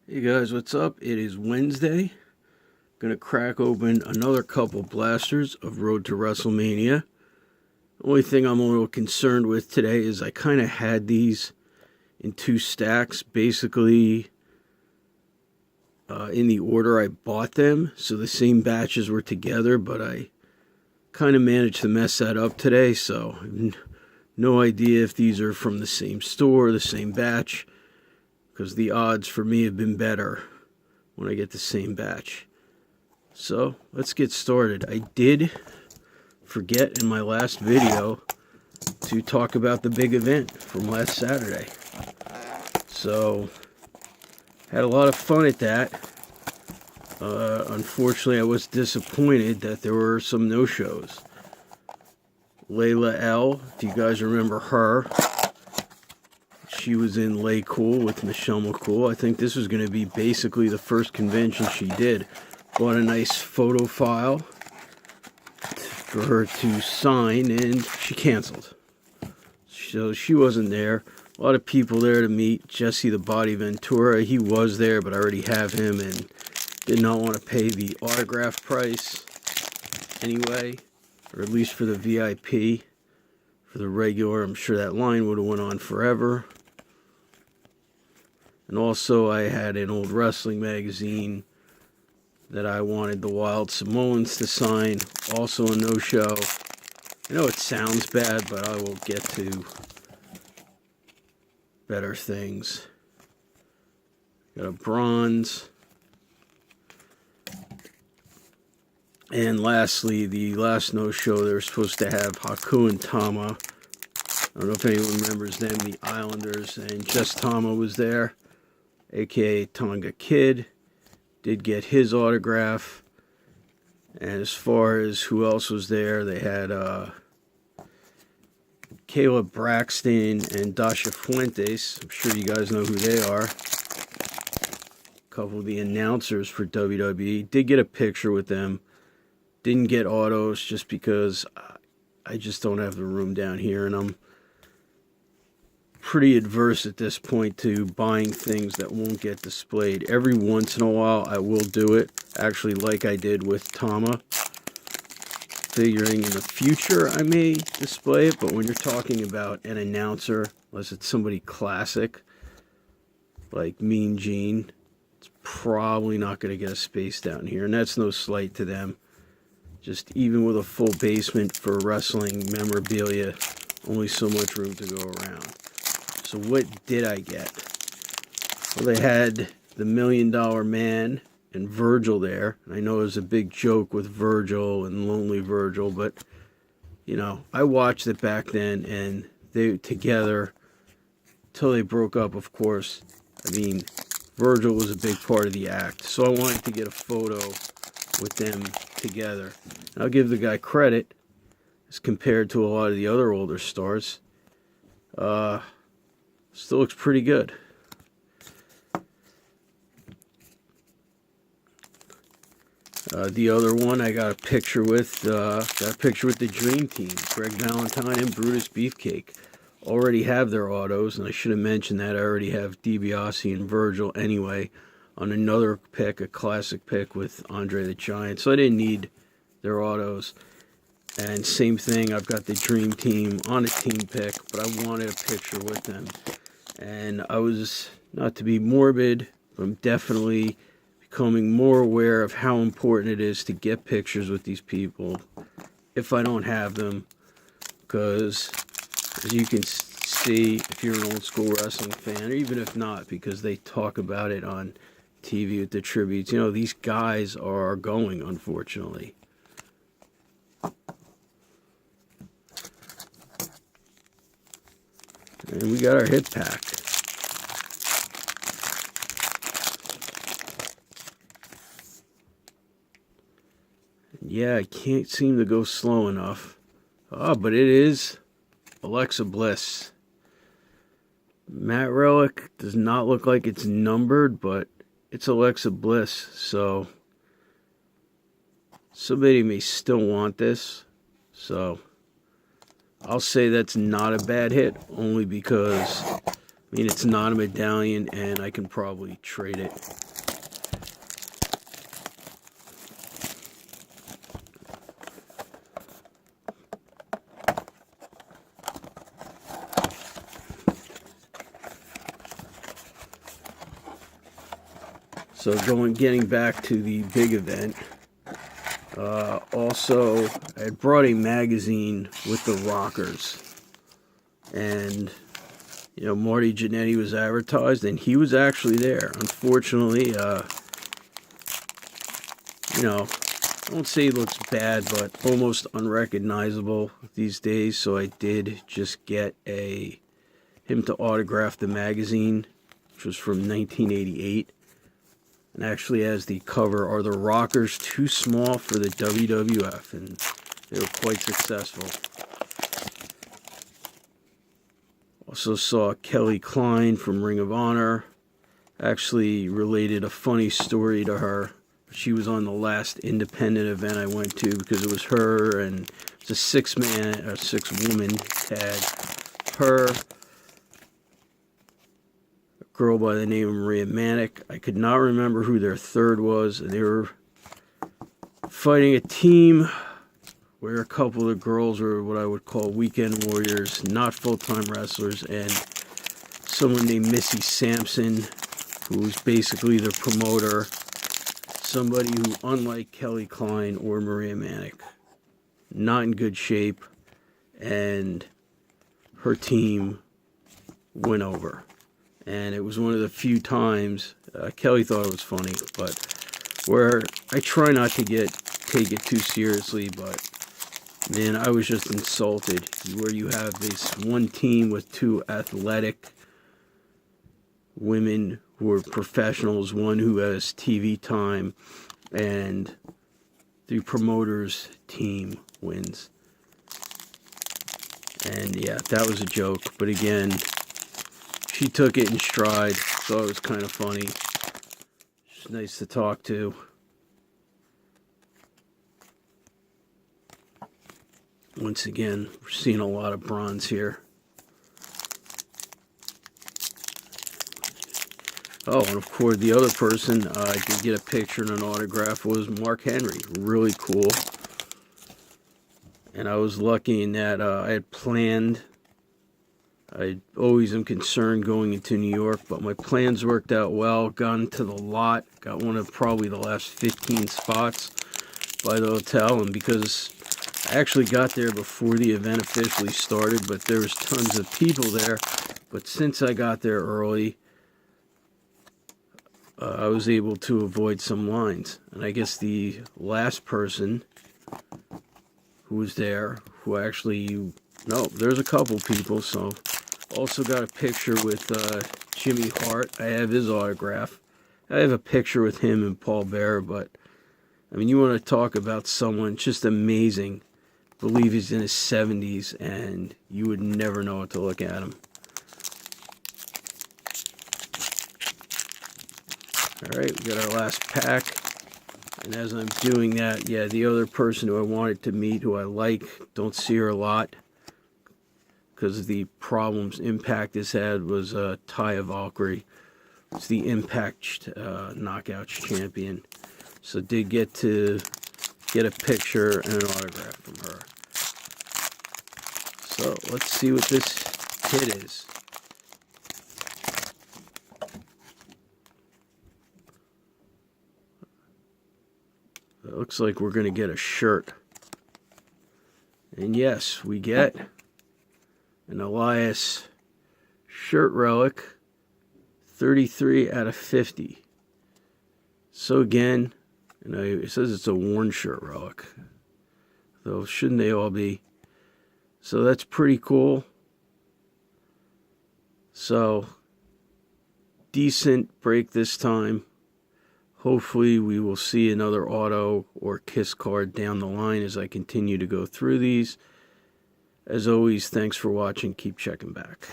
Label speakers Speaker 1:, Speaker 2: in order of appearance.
Speaker 1: Hey guys, what's up? It is Wednesday. Gonna crack open another couple blasters of Road to WrestleMania. Only thing I'm a little concerned with today is I kind of had these in two stacks, basically in the order I bought them. So the same batches were together, but I kind of managed to mess that up today. So I have no idea if these are from the same store, the same batch, because the odds for me have been better when I get the same batch. So let's get started. I did forget in my last video to talk about the big event from last Saturday. So had a lot of fun at that. Unfortunately, I was disappointed that there were some no-shows. Layla L, if you guys remember her, she was in Lay Cool with Michelle McCool. I think this was going to be basically the first convention she did. Bought a nice photo file for her to sign, and she canceled. So she wasn't there. A lot of people there to meet Jesse the Body Ventura. He was there, but I already have him and did not want to pay the autograph price anyway, or at least for the VIP. For the regular, I'm sure that line would have went on forever. And also I had an old wrestling magazine that I wanted the Wild Samoans to sign. Also a no-show. I know it sounds bad, but I will get to better things. Got a bronze. And lastly, the last no-show, they were supposed to have Haku and Tama. I don't know if anyone remembers them, the Islanders, and just Tama was there, aka Tonga Kid. Did get his autograph. And as far as who else was there, they had Caleb Braxton and Dasha Fuentes. I'm sure you guys know who they are. A couple of the announcers for WWE. Did get a picture with them. Didn't get autos just because I just don't have the room down here, and I'm pretty adverse at this point to buying things that won't get displayed. Every once in a while I will do it, actually, like I did with Tama, figuring in the future I may display it. But when you're talking about an announcer, unless it's somebody classic like Mean Gene, it's probably not going to get a space down here, and that's no slight to them. Just even with a full basement for wrestling memorabilia, only so much room to go around. So what did I get? Well, they had the $1 Million Man and Virgil there. I know it was a big joke with Virgil and Lonely Virgil, but, you know, I watched it back then, and they together, till they broke up, of course. I mean, Virgil was a big part of the act, so I wanted to get a photo with them together. And I'll give the guy credit as compared to a lot of the other older stars. Still looks pretty good. The other one I got a picture with, the Dream Team, Greg Valentine and Brutus Beefcake. Already have their autos, and I should have mentioned that I already have DiBiase and Virgil anyway on another pick, a classic pick with Andre the Giant, so I didn't need their autos. And same thing, I've got the Dream Team on a team pick, but I wanted a picture with them. And I was, not to be morbid, but I'm definitely becoming more aware of how important it is to get pictures with these people if I don't have them. Because, as you can see, if you're an old school wrestling fan, or even if not, because they talk about it on TV with the tributes, you know, these guys are going, unfortunately. And we got our hit pack. Yeah, I can't seem to go slow enough. Oh, but it is Alexa Bliss. Matt Relic does not look like it's numbered, but it's Alexa Bliss, so somebody may still want this. So I'll say that's not a bad hit, only because I mean, it's not a medallion, and I can probably trade it. So getting back to the big event, also I had brought a magazine with the Rockers, and you know, Marty Jannetty was advertised, and he was actually there. Unfortunately, you know, I won't say he looks bad, but almost unrecognizable these days. So I did just get him to autograph the magazine, which was from 1988. And actually, as the cover, Are the Rockers Too Small for the WWF? And they were quite successful. Also saw Kelly Klein from Ring of Honor. Actually related a funny story to her. She was on the last independent event I went to because it was her, and it's a six-woman tag. Her, girl by the name of Maria Manic. I could not remember who their third was. They were fighting a team where a couple of the girls were what I would call weekend warriors, not full-time wrestlers, and someone named Missy Sampson, who was basically the promoter, somebody who, unlike Kelly Klein or Maria Manic, not in good shape, and her team went over. And it was one of the few times, Kelly thought it was funny, but where I try not to take it too seriously, but man, I was just insulted where you have this one team with two athletic women who are professionals, one who has TV time, and the promoter's team wins. And yeah, that was a joke, but again, she took it in stride, so it was kind of funny. She's nice to talk to. Once again, we're seeing a lot of bronze here. Oh, and of course, the other person I did get a picture and an autograph was Mark Henry. Really cool. And I was lucky in that I had planned. I always am concerned going into New York, but my plans worked out well. Got into the lot, got one of probably the last 15 spots by the hotel, and because I actually got there before the event officially started, but there was tons of people there. But since I got there early, I was able to avoid some lines. And I guess the last person who was there, who actually, no, there's a couple people, so also got a picture with Jimmy Hart. I have his autograph. I have a picture with him and Paul Bearer, but I mean, you want to talk about someone just amazing. I believe he's in his 70s, and you would never know it to look at him. All right, we got our last pack. And as I'm doing that, yeah, the other person who I wanted to meet, who I like, don't see her a lot because of the problems Impact has had, was Taya Valkyrie. It's the Impact Knockouts champion. So did get to get a picture and an autograph from her. So let's see what this hit is. It looks like we're going to get a shirt. And yes, we get an Elias shirt relic, 33 out of 50. So again, it says it's a worn shirt relic, though shouldn't they all be? So that's pretty cool. So decent break this time. Hopefully we will see another auto or KISS card down the line as I continue to go through these. As always, thanks for watching. Keep checking back.